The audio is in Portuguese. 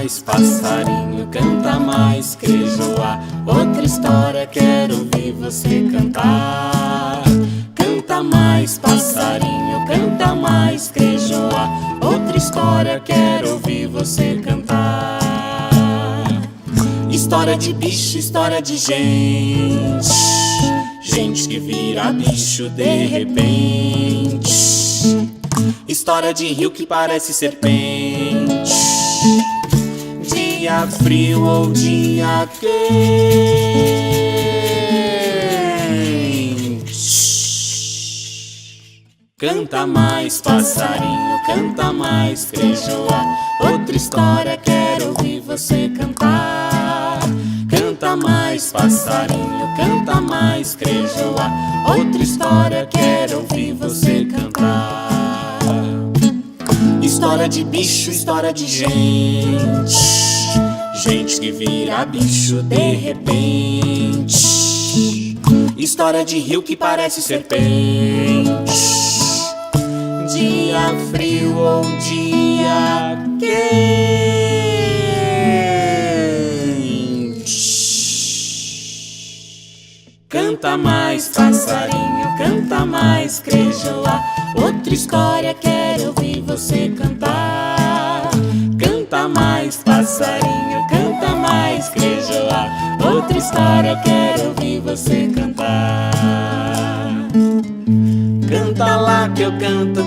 mais, passarinho, canta mais, crejoá. Outra história, quero ouvir você cantar. Canta mais, passarinho, canta mais, crejoá. Outra história, quero ouvir você cantar. História de bicho, história de gente, gente que vira bicho de repente. História de rio que parece serpente, dia frio ou dia quente. Canta mais, passarinho, canta mais, crejoá. Outra história, quero ouvir você cantar. Canta mais, passarinho, canta mais, crejoá. Outra história, quero ouvir você cantar. História de bicho, história de gente, gente que vira bicho de repente. História de rio que parece serpente, dia frio ou dia quente. Canta mais, passarinho, canta mais, crejoá. Outra história, quero ouvir você cantar. Canta mais, passarinho, canta mais, crejoá. Outra história, quero ouvir você cantar. Canta lá que eu canto